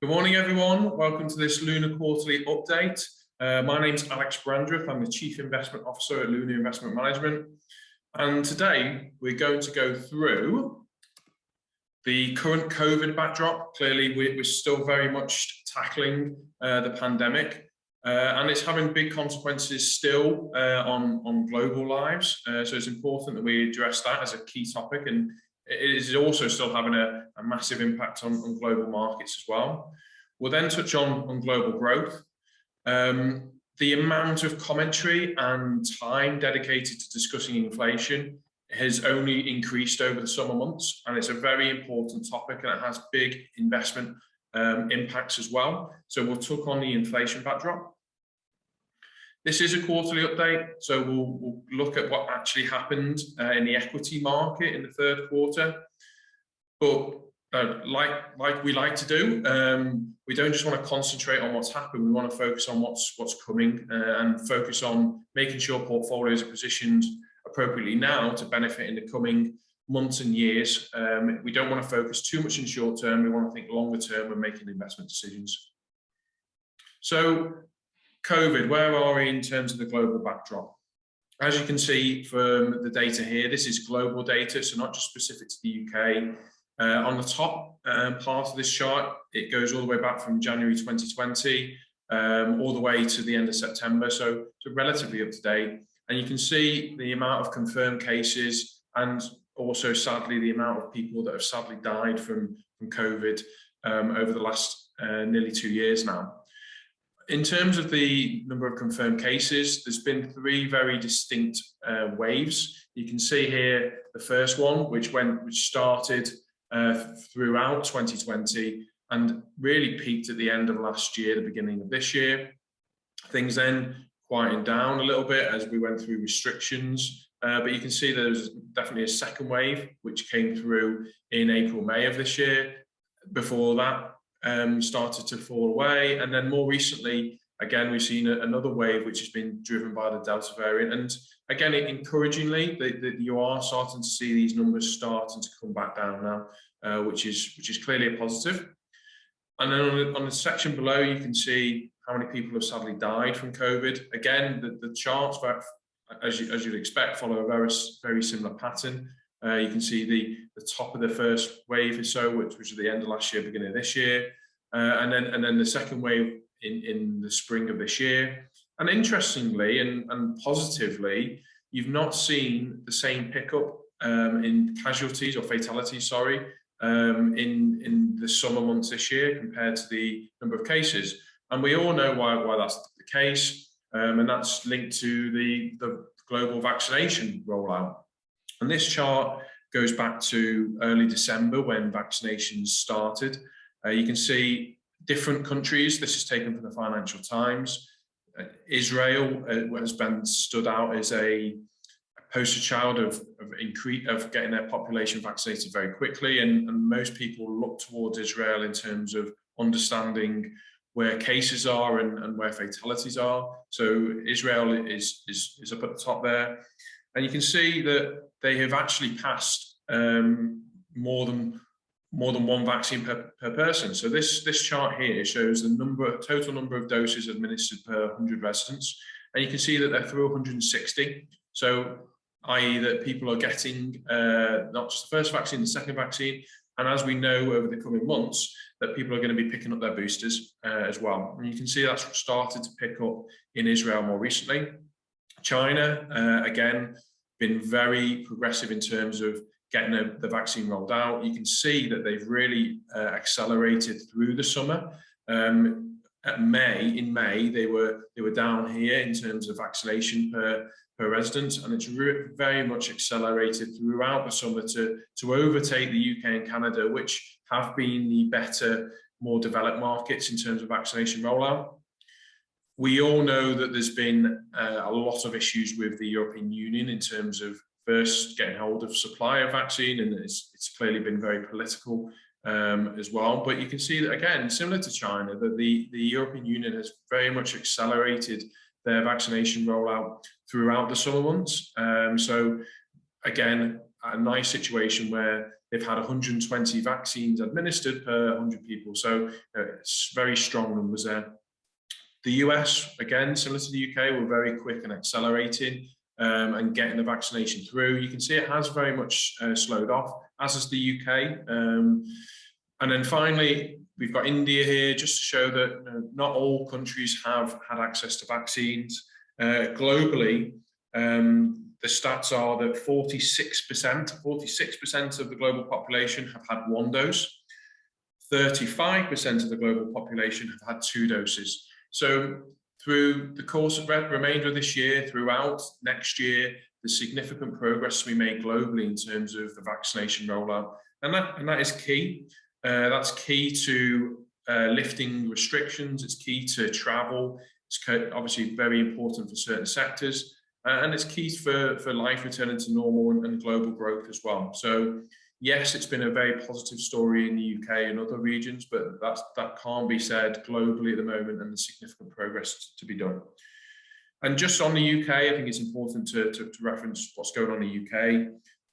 Good morning, everyone. Welcome to this Luna Quarterly Update. My name's Alex Brandreth. I'm the Chief Investment Officer at Luna Investment Management. And today we're going to go through the current COVID backdrop. Clearly, we're still very much tackling the pandemic, and it's having big consequences still on global lives. So it's important that we address that as a key topic, and it is also still having a massive impact on global markets as well. We'll then touch on global growth. The amount of commentary and time dedicated to discussing inflation has only increased over the summer months, and it's a very important topic, and it has big investment impacts as well. So we'll touch on the inflation backdrop. This is a quarterly update, so we'll look at what actually happened in the equity market in the third quarter. But like we like to do, we don't just want to concentrate on what's happened. We want to focus on what's coming and focus on making sure portfolios are positioned appropriately now to benefit in the coming months and years. We don't want to focus too much in short term. We want to think longer term when making investment decisions. So COVID, where are we in terms of the global backdrop? As you can see from the data here, this is global data, so not just specific to the UK. On the top part of this chart, it goes all the way back from January 2020 all the way to the end of September, so relatively up to date. And you can see the amount of confirmed cases and also, sadly, the amount of people that have sadly died from COVID over the last nearly 2 years now. In terms of the number of confirmed cases, there's been three very distinct waves. You can see here the first one, which started throughout 2020 and really peaked at the end of last year, the beginning of this year. Things then quieted down a little bit as we went through restrictions, but you can see there's definitely a second wave which came through in April, May of this year. Before that, started to fall away, and then more recently, again, we've seen another wave which has been driven by the Delta variant. And again, encouragingly, you are starting to see these numbers starting to come back down now, which is clearly a positive. And then on the section below, you can see how many people have sadly died from COVID. Again, the charts, as you'd expect, follow a very similar pattern. You can see the top of the first wave or so, which was at the end of last year, beginning of this year, and then the second wave in the spring of this year. And interestingly and positively, you've not seen the same pickup in casualties or fatalities, sorry, in the summer months this year compared to the number of cases. And we all know why that's the case, and that's linked to the global vaccination rollout. And this chart goes back to early December when vaccinations started. You can see different countries. This is taken from the Financial Times. Israel has been stood out as a poster child of getting their population vaccinated very quickly, and most people look towards Israel in terms of understanding where cases are and where fatalities are. So Israel is up at the top there. And you can see that they have actually passed more than one vaccine per person. So this chart here shows the total number of doses administered per 100 residents, and you can see that they're through 160. So, i.e., that people are getting not just the first vaccine, the second vaccine, and as we know over the coming months, that people are going to be picking up their boosters as well. And you can see that's started to pick up in Israel more recently. China, again, been very progressive in terms of getting the vaccine rolled out. You can see that they've really accelerated through the summer. In May, they were down here in terms of vaccination per resident, and it's very much accelerated throughout the summer to overtake the UK and Canada, which have been the better, more developed markets in terms of vaccination rollout. We all know that there's been a lot of issues with the European Union in terms of first getting hold of supply of vaccine, and it's clearly been very political as well. But you can see that, again, similar to China, that the European Union has very much accelerated their vaccination rollout throughout the summer months. So again, a nice situation where they've had 120 vaccines administered per 100 people. So it's very strong numbers there. The US, again, similar to the UK, were very quick and accelerating and getting the vaccination through. You can see it has very much slowed off, as is the UK. And then finally, we've got India here, just to show that not all countries have had access to vaccines. Globally, the stats are that 46% of the global population have had one dose. 35% of the global population have had 2 doses. So through the course of the remainder of this year, throughout next year, there's significant progress to be made globally in terms of the vaccination rollout. And that is key. That's key to lifting restrictions. It's key to travel. It's obviously very important for certain sectors. And it's key for life returning to normal and global growth as well. So yes, it's been a very positive story in the UK and other regions, but that can't be said globally at the moment, and there's significant progress to be done. And just on the UK, I think it's important to reference what's going on in the UK.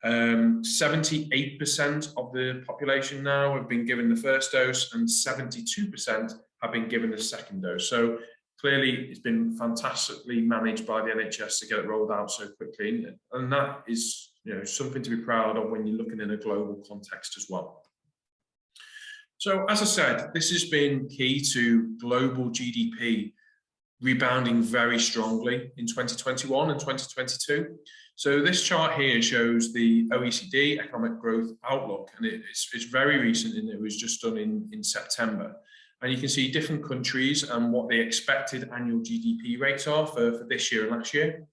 78% of the population now have been given the first dose, and 72% have been given the second dose. So clearly, it's been fantastically managed by the NHS to get it rolled out so quickly, and that is something to be proud of when you're looking in a global context as well. So, as I said, this has been key to global GDP rebounding very strongly in 2021 and 2022. So this chart here shows the OECD Economic Growth Outlook, and it's very recent, and it was just done in September. And you can see different countries and what the expected annual GDP rates are for this year and last year.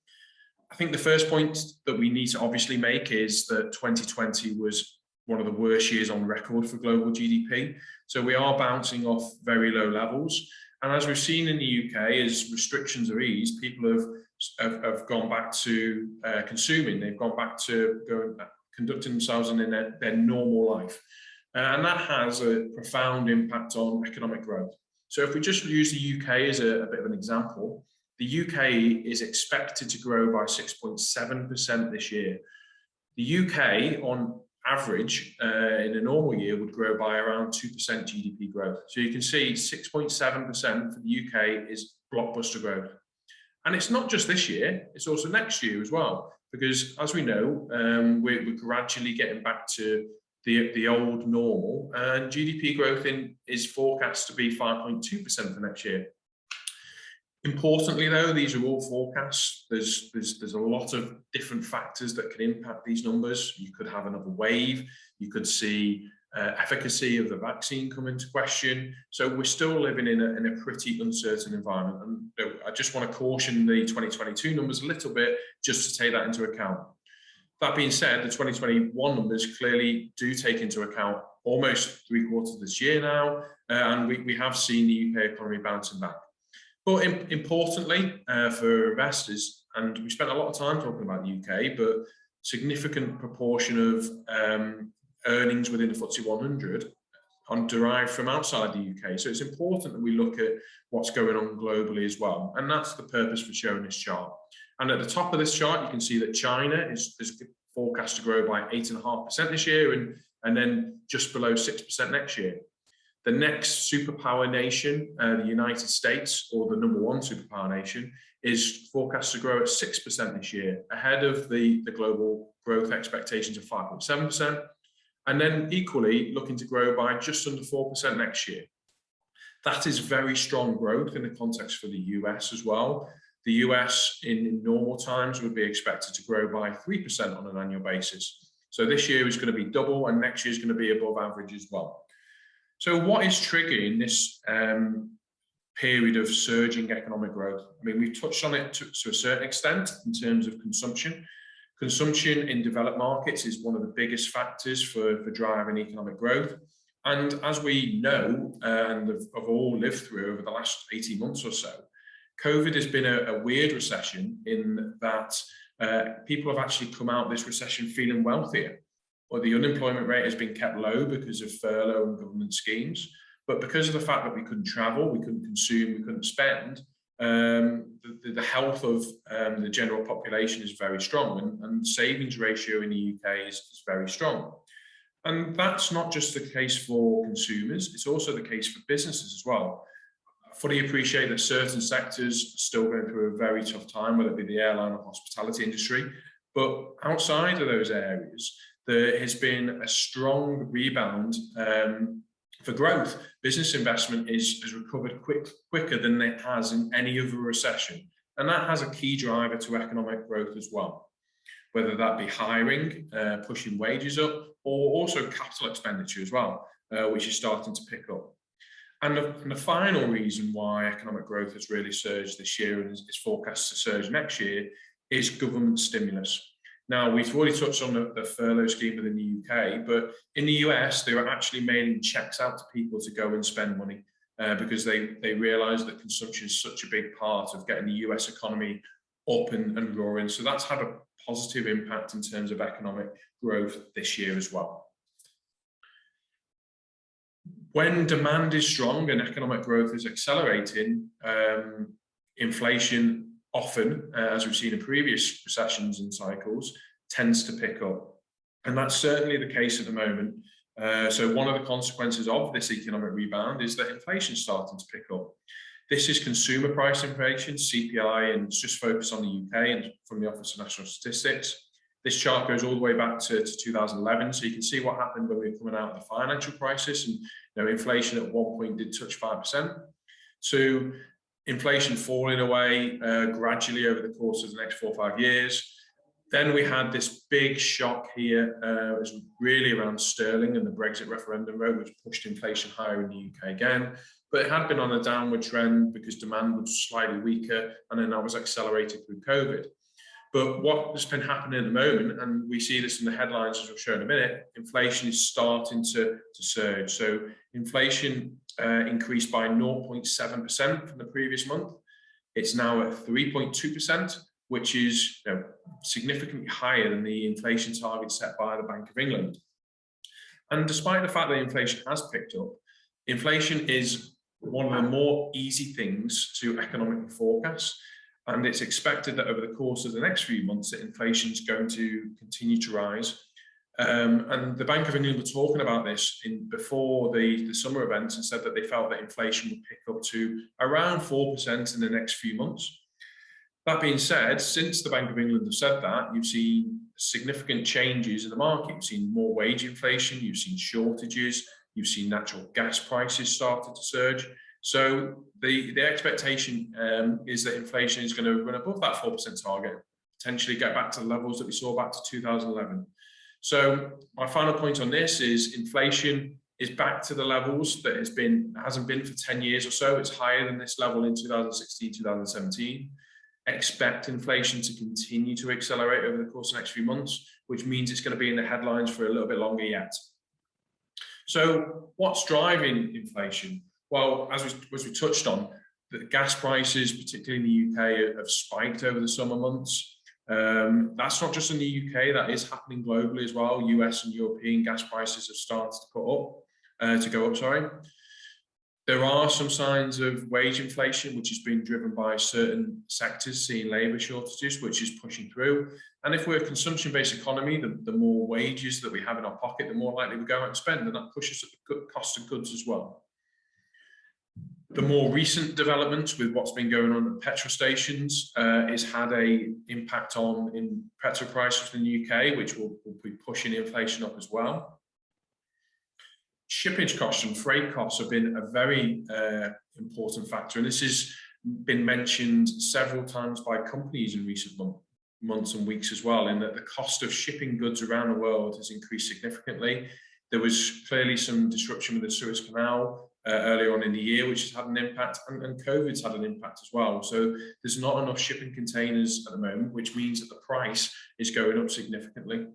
I think the first point that we need to obviously make is that 2020 was one of the worst years on record for global GDP. So we are bouncing off very low levels. And as we've seen in the UK, as restrictions are eased, people have gone back to consuming. They've gone back to conducting themselves in their normal life. And that has a profound impact on economic growth. So if we just use the UK as a bit of an example, the UK is expected to grow by 6.7% this year. The UK, on average, in a normal year, would grow by around 2% GDP growth. So you can see 6.7% for the UK is blockbuster growth. And it's not just this year, it's also next year as well, because as we know, we're gradually getting back to the old normal, and GDP growth is forecast to be 5.2% for next year. Importantly, though, these are all forecasts. There's a lot of different factors that can impact these numbers. You could have another wave. You could see efficacy of the vaccine come into question. So we're still living in a pretty uncertain environment. And I just want to caution the 2022 numbers a little bit, just to take that into account. That being said, the 2021 numbers clearly do take into account almost 3/4 of this year now, and we have seen the UK economy bouncing back. But importantly for investors, and we spent a lot of time talking about the UK, but significant proportion of earnings within the FTSE 100 are derived from outside the UK. So it's important that we look at what's going on globally as well. And that's the purpose for showing this chart. And at the top of this chart, you can see that China is forecast to grow by 8.5% this year, and then just below 6% next year. The next superpower nation, the United States, or the #1 superpower nation, is forecast to grow at 6% this year, ahead of the global growth expectations of 5.7%, and then equally looking to grow by just under 4% next year. That is very strong growth in the context for the US as well. The US in normal times would be expected to grow by 3% on an annual basis. So this year is going to be double, and next year is going to be above average as well. So what is triggering this period of surging economic growth? I mean, we've touched on it to a certain extent in terms of consumption. Consumption in developed markets is one of the biggest factors for driving economic growth. And as we know, and have all lived through over the last 18 months or so, COVID has been a weird recession in that people have actually come out of this recession feeling wealthier. Or the unemployment rate has been kept low because of furlough and government schemes. But because of the fact that we couldn't travel, we couldn't consume, we couldn't spend, the health of the general population is very strong, and the savings ratio in the UK is very strong. And that's not just the case for consumers, it's also the case for businesses as well. I fully appreciate that certain sectors are still going through a very tough time, whether it be the airline or hospitality industry. But outside of those areas, there has been a strong rebound for growth. Business investment has recovered quicker than it has in any other recession. And that has a key driver to economic growth as well, whether that be hiring, pushing wages up, or also capital expenditure as well, which is starting to pick up. And the final reason why economic growth has really surged this year and is forecast to surge next year is government stimulus. Now, we've already touched on the furlough scheme within the UK, but in the US, they were actually mailing checks out to people to go and spend money because they realised that consumption is such a big part of getting the US economy up and roaring. So that's had a positive impact in terms of economic growth this year as well. When demand is strong and economic growth is accelerating, inflation often, as we've seen in previous recessions and cycles, tends to pick up. And that's certainly the case at the moment. So one of the consequences of this economic rebound is that inflation is starting to pick up. This is consumer price inflation, CPI, and it's just focused on the UK and from the Office of National Statistics. This chart goes all the way back to 2011, so you can see what happened when we were coming out of the financial crisis, and inflation at one point did touch 5%. So inflation falling away gradually over the course of the next 4 or 5 years. Then we had this big shock here, it was really around sterling and the Brexit referendum vote, which pushed inflation higher in the UK again. But it had been on a downward trend because demand was slightly weaker, and then that was accelerated through COVID. But what has been happening at the moment, and we see this in the headlines as we'll show in a minute, inflation is starting to surge. So inflation increased by 0.7% from the previous month. It's now at 3.2%, which is significantly higher than the inflation target set by the Bank of England. And despite the fact that inflation has picked up, inflation is one of the more easy things to economically forecast. And it's expected that over the course of the next few months that inflation is going to continue to rise. And the Bank of England were talking about this before the summer events and said that they felt that inflation would pick up to around 4% in the next few months. That being said, since the Bank of England have said that, you've seen significant changes in the market. You've seen more wage inflation, you've seen shortages, you've seen natural gas prices started to surge. So the expectation is that inflation is going to run above that 4% target, potentially get back to the levels that we saw back to 2011. So my final point on this is inflation is back to the levels that hasn't been for 10 years or so. It's higher than this level in 2016, 2017. Expect inflation to continue to accelerate over the course of the next few months, which means it's going to be in the headlines for a little bit longer yet. So what's driving inflation? Well, as we touched on, the gas prices, particularly in the UK, have spiked over the summer months. That's not just in the UK, that is happening globally as well. US and European gas prices have started to go up. There are some signs of wage inflation, which is being driven by certain sectors seeing labour shortages, which is pushing through. And if we're a consumption-based economy, the more wages that we have in our pocket, the more likely we go out and spend, and that pushes up the cost of goods as well. The more recent developments with what's been going on at petrol stations has had an impact in petrol prices in the UK, which will be pushing inflation up as well. Shipping costs and freight costs have been a very important factor, and this has been mentioned several times by companies in recent months and weeks as well, in that the cost of shipping goods around the world has increased significantly. There was clearly some disruption with the Suez Canal earlier on in the year, which has had an impact, and COVID's had an impact as well. So there's not enough shipping containers at the moment, which means that the price is going up significantly.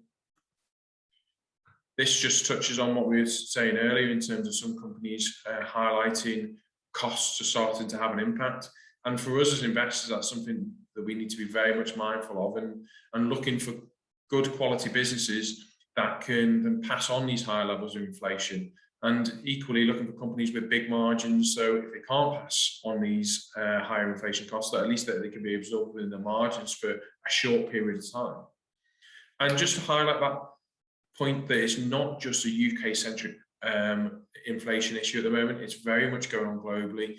This just touches on what we were saying earlier in terms of some companies highlighting costs are starting to have an impact. And for us as investors, that's something that we need to be very much mindful of, and looking for good quality businesses that can then pass on these higher levels of inflation. And equally looking for companies with big margins, so if they can't pass on these higher inflation costs, that at least that they can be absorbed within the margins for a short period of time. And just to highlight that point that it's not just a UK-centric inflation issue at the moment. It's very much going on globally.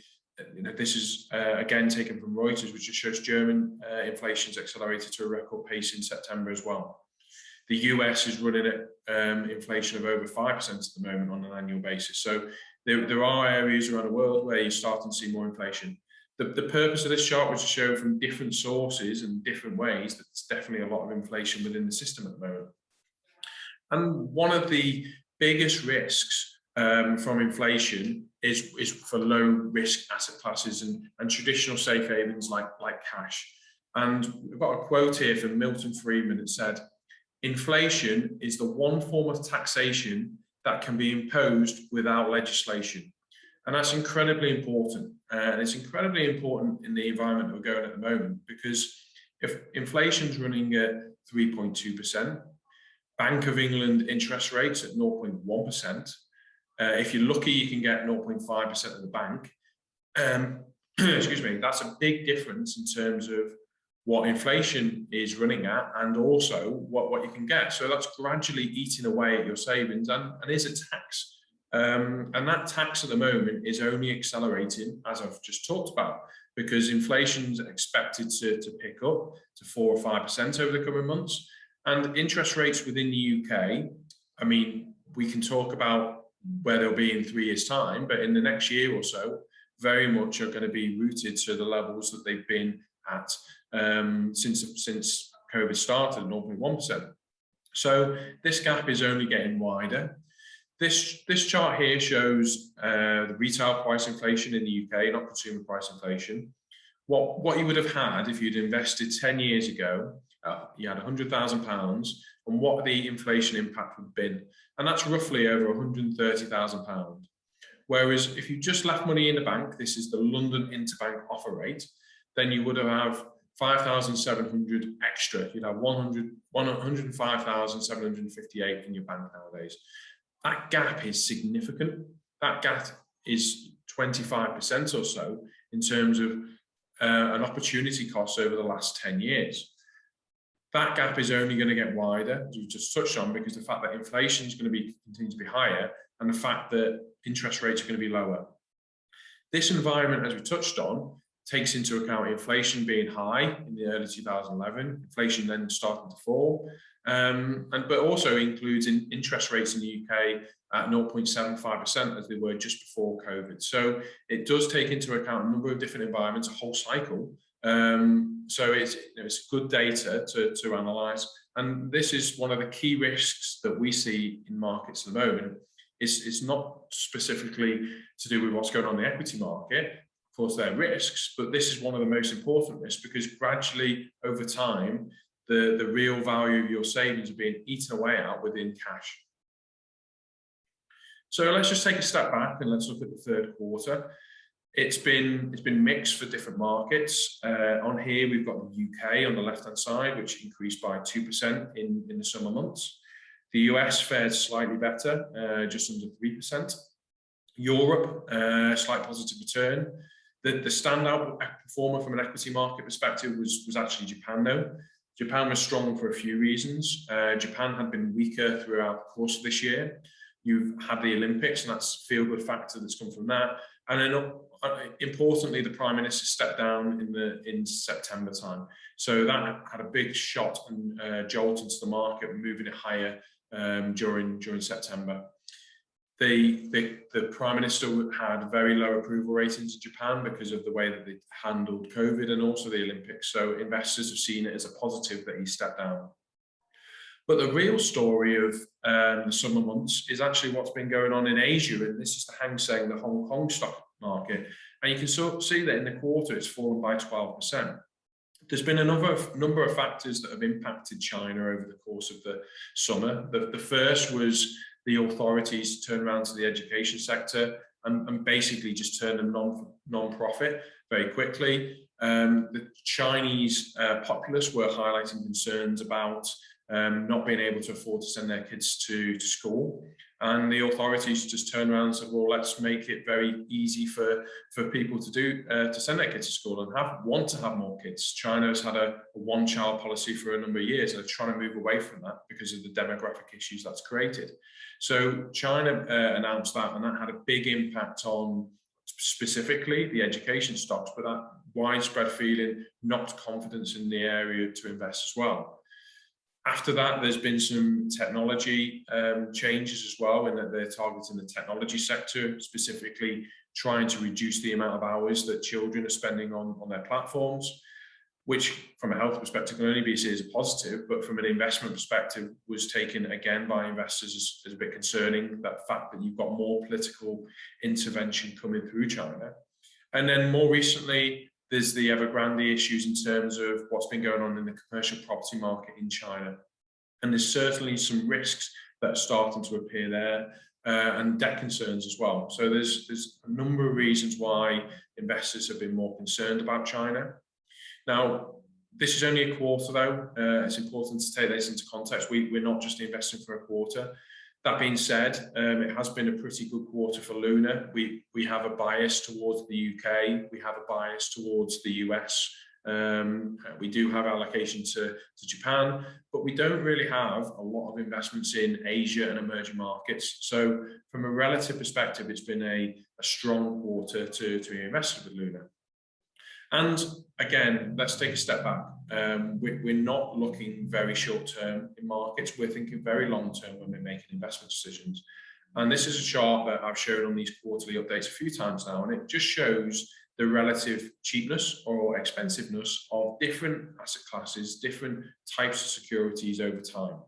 This is again taken from Reuters, which just shows German inflation's accelerated to a record pace in September as well. The US is running at inflation of over 5% at the moment on an annual basis. So there are areas around the world where you're starting to see more inflation. The purpose of this chart was to show from different sources and different ways that there's definitely a lot of inflation within the system at the moment. And one of the biggest risks from inflation is for low risk asset classes and traditional safe havens like cash. And we've got a quote here from Milton Friedman that said, "Inflation is the one form of taxation that can be imposed without legislation." And that's incredibly important. And it's incredibly important in the environment that we're going at the moment, because if inflation's running at 3.2%, Bank of England interest rates at 0.1%, if you're lucky, you can get 0.5% of the bank. Excuse me, that's a big difference in terms of what inflation is running at and also what you can get. So that's gradually eating away at your savings and is a tax. And that tax at the moment is only accelerating, as I've just talked about, because inflation's expected to pick up to 4 or 5% over the coming months. And interest rates within the UK, I mean, we can talk about where they'll be in 3 years' time, but in the next year or so, very much are going to be rooted to the levels that they've been at since COVID started, 0.1%. So this gap is only getting wider. This chart here shows the retail price inflation in the UK, not consumer price inflation. What you would have had if you'd invested 10 years ago, you had £100,000, and what the inflation impact would have been. And that's roughly over £130,000. Whereas if you just left money in the bank, this is the London interbank offer rate, then you would have 5,700 extra. You'd have 105,758 in your bank nowadays. That gap is significant. That gap is 25% or so in terms of an opportunity cost over the last 10 years. That gap is only going to get wider, as we just touched on, because the fact that inflation is going to continue to be higher and the fact that interest rates are going to be lower. This environment, as we touched on, takes into account inflation being high in the early 2011, inflation then starting to fall, but also includes interest rates in the UK at 0.75% as they were just before COVID. So it does take into account a number of different environments, a whole cycle. So it's good data to analyse. And this is one of the key risks that we see in markets at the moment. It's not specifically to do with what's going on in the equity market. Of course, there are risks, but this is one of the most important risks, because gradually over time, the real value of your savings are being eaten away out within cash. So let's just take a step back and let's look at the third quarter. It's been mixed for different markets. On here, we've got the UK on the left-hand side, which increased by 2% in the summer months. The US fared slightly better, just under 3%. Europe, slight positive return. The standout performer from an equity market perspective was actually Japan, though. Japan was strong for a few reasons. Japan had been weaker throughout the course of this year. You've had the Olympics, and that's a feel-good factor that's come from that. And then, importantly, the Prime Minister stepped down in September time. So that had a big shot and jolt into the market, moving it higher during September. The Prime Minister had very low approval ratings in Japan because of the way that they handled COVID and also the Olympics. So investors have seen it as a positive that he stepped down. But the real story of the summer months is actually what's been going on in Asia, and this is the Hang Seng, the Hong Kong stock market. And you can sort of see that in the quarter it's fallen by 12%. There's been a number of factors that have impacted China over the course of the summer. The first was the authorities turned around to the education sector and basically just turned a non-profit very quickly. The Chinese populace were highlighting concerns about not being able to afford to send their kids to school. And the authorities just turned around and said, well, let's make it very easy for people to send their kids to school and want to have more kids. China has had a one-child policy for a number of years. They're trying to move away from that because of the demographic issues that's created. So China announced that, and that had a big impact on specifically the education stocks, but that widespread feeling knocked confidence in the area to invest as well. After that, there's been some technology changes as well, in that they're targeting the technology sector, specifically trying to reduce the amount of hours that children are spending on their platforms, which from a health perspective can only be seen as a positive, but from an investment perspective was taken again by investors as a bit concerning, that fact that you've got more political intervention coming through China. And then more recently, there's the Evergrande issues in terms of what's been going on in the commercial property market in China. And there's certainly some risks that are starting to appear there, and debt concerns as well. So there's a number of reasons why investors have been more concerned about China. Now, this is only a quarter though. It's important to take this into context. We're not just investing for a quarter. That being said, it has been a pretty good quarter for Luna. We have a bias towards the UK. We have a bias towards the US. We do have allocation to Japan, but we don't really have a lot of investments in Asia and emerging markets. So from a relative perspective, it's been a strong quarter to invest with Luna. And again, let's take a step back. We're not looking very short term in markets. We're thinking very long term when we're making investment decisions. And this is a chart that I've shown on these quarterly updates a few times now, and it just shows the relative cheapness or expensiveness of different asset classes, different types of securities over time.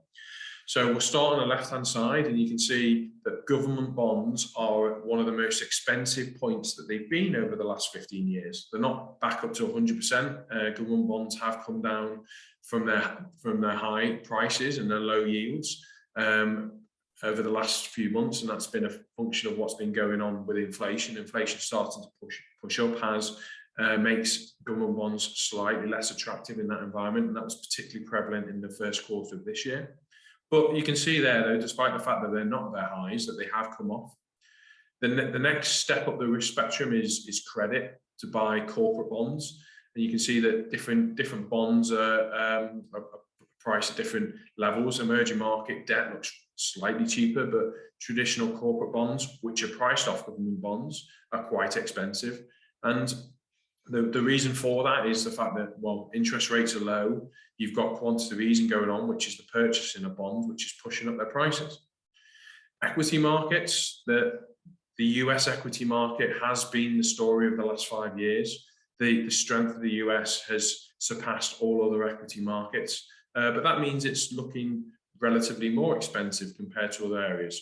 So we'll start on the left-hand side, and you can see that government bonds are one of the most expensive points that they've been over the last 15 years. They're not back up to 100%. Government bonds have come down from their high prices and their low yields over the last few months, and that's been a function of what's been going on with inflation. Inflation starting to push up makes government bonds slightly less attractive in that environment, and that was particularly prevalent in the first quarter of this year. But you can see there, though, despite the fact that they're not their highs, that they have come off. The next step up the risk spectrum is credit, to buy corporate bonds. And you can see that different bonds are priced at different levels. Emerging market debt looks slightly cheaper, but traditional corporate bonds, which are priced off government bonds, are quite expensive. And the reason for that is the fact that, well, interest rates are low. You've got quantitative easing going on, which is the purchasing of bonds, which is pushing up their prices. Equity markets, the US equity market has been the story of the last 5 years. The strength of the US has surpassed all other equity markets, but that means it's looking relatively more expensive compared to other areas.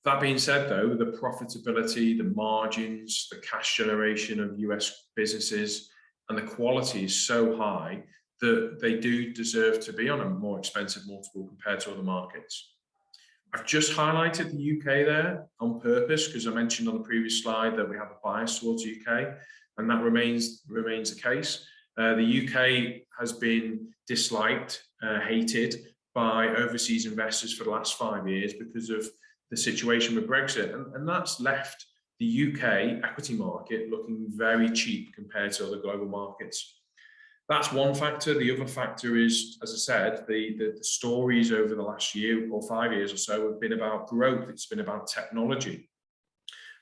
That being said, though, the profitability, the margins, the cash generation of US businesses and the quality is so high that they do deserve to be on a more expensive multiple compared to other markets. I've just highlighted the UK there on purpose because I mentioned on the previous slide that we have a bias towards the UK, and that remains the case. The UK has been disliked, hated by overseas investors for the last 5 years because of the situation with Brexit, and that's left the UK equity market looking very cheap compared to other global markets. That's one factor. The other factor is, as I said, the stories over the last year or 5 years or so have been about growth. It's been about technology.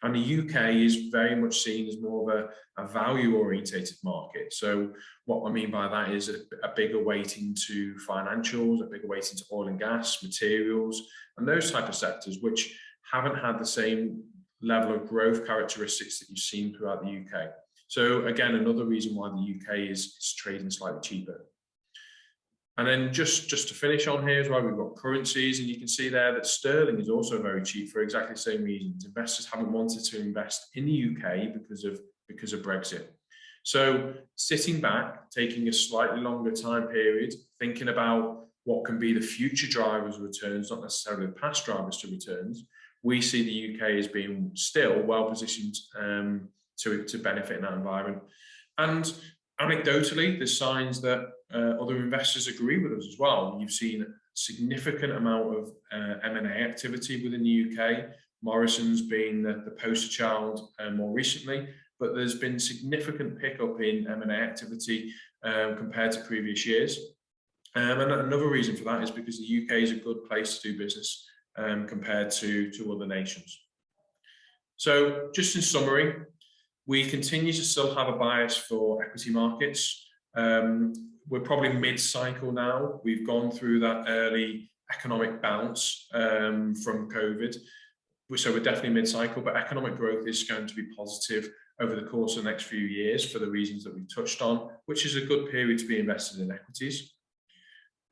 And the UK is very much seen as more of a value-orientated market. So what I mean by that is a bigger weighting to financials, a bigger weighting to oil and gas, materials, and those type of sectors, which haven't had the same level of growth characteristics that you've seen throughout the UK. So again, another reason why the UK is trading slightly cheaper. And then just to finish on here as well, we've got currencies, and you can see there that sterling is also very cheap for exactly the same reasons. Investors haven't wanted to invest in the UK because of Brexit. So sitting back, taking a slightly longer time period, thinking about what can be the future drivers of returns, not necessarily the past drivers to returns, we see the UK as being still well positioned to benefit in that environment. And anecdotally, there's signs that other investors agree with us as well. You've seen significant amount of M&A activity within the UK. Morrison's been the poster child more recently, but there's been significant pickup in M&A activity compared to previous years. And another reason for that is because the UK is a good place to do business compared to other nations. So just in summary, we continue to still have a bias for equity markets. We're probably mid-cycle now. We've gone through that early economic bounce from COVID. So we're definitely mid-cycle, but economic growth is going to be positive over the course of the next few years for the reasons that we've touched on, which is a good period to be invested in equities.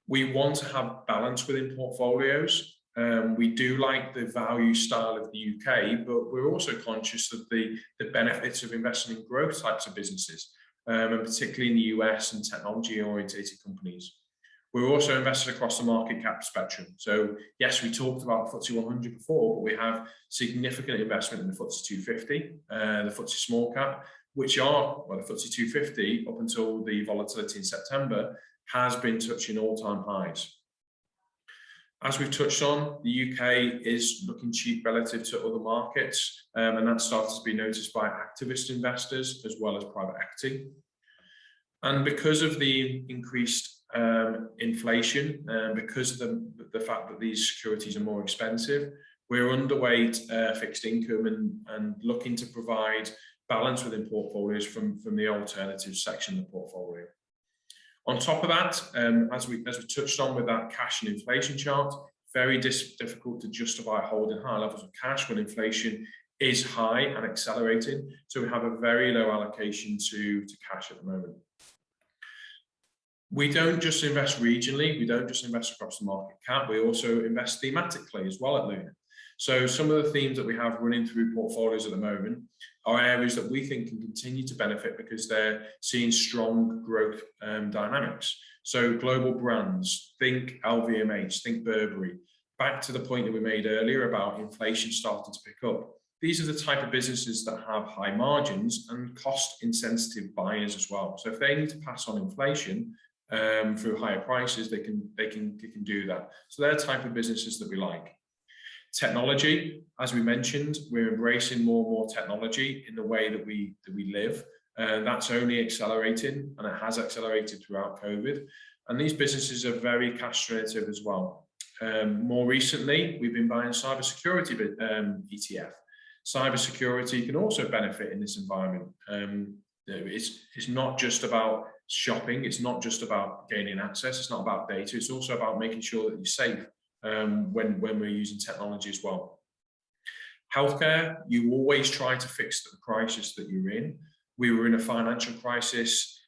We want to have balance within portfolios. We do like the value style of the UK, but we're also conscious of the benefits of investing in growth types of businesses, and particularly in the US and technology-orientated companies. We're also invested across the market cap spectrum. So yes, we talked about the FTSE 100 before, but we have significant investment in the FTSE 250, the FTSE small cap, which are, well, the FTSE 250 up until the volatility in September has been touching all-time highs. As we've touched on, the UK is looking cheap relative to other markets, and that started to be noticed by activist investors as well as private equity. And because of the increased inflation, because of the fact that these securities are more expensive, we're underweight fixed income and looking to provide balance within portfolios from the alternatives section of the portfolio. On top of that, as we touched on with that cash and inflation chart, very difficult to justify holding high levels of cash when inflation is high and accelerating. So we have a very low allocation to cash at the moment. We don't just invest regionally, we don't just invest across the market cap, we also invest thematically as well at Luna. So some of the themes that we have running through portfolios at the moment are areas that we think can continue to benefit because they're seeing strong growth dynamics. So global brands, think LVMH, think Burberry. Back to the point that we made earlier about inflation starting to pick up. These are the type of businesses that have high margins and cost insensitive buyers as well. So if they need to pass on inflation through higher prices, they can do that. So they're the type of businesses that we like. Technology, as we mentioned, we're embracing more and more technology in the way that we live. That's only accelerating, and it has accelerated throughout COVID. And these businesses are very cash generative as well. More recently, we've been buying cybersecurity ETF. Cybersecurity can also benefit in this environment. It's not just about shopping, it's not just about gaining access, it's not about data, it's also about making sure that you're safe when we're using technology as well. Healthcare, you always try to fix the crisis that you're in. We were in a financial crisis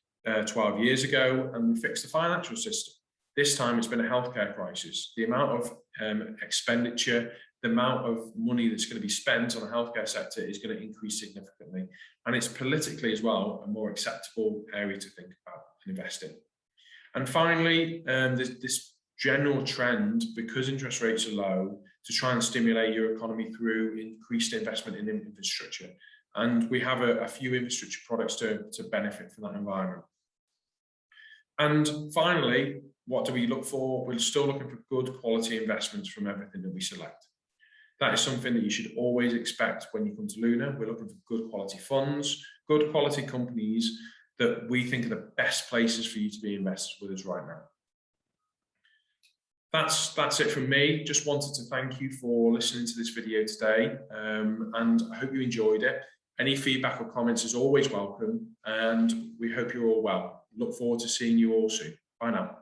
12 years ago and we fixed the financial system. This time it's been a healthcare crisis. The amount of expenditure, the amount of money that's going to be spent on the healthcare sector is going to increase significantly. And it's politically as well a more acceptable area to think about and invest in. And finally, this general trend, because interest rates are low, to try and stimulate your economy through increased investment in infrastructure. And we have a few infrastructure products to benefit from that environment. And finally, what do we look for? We're still looking for good quality investments from everything that we select. That is something that you should always expect when you come to Luna. We're looking for good quality funds, good quality companies that we think are the best places for you to be invested with us right now. That's it from me. Just wanted to thank you for listening to this video today, and I hope you enjoyed it. Any feedback or comments is always welcome, and we hope you're all well. Look forward to seeing you all soon. Bye now.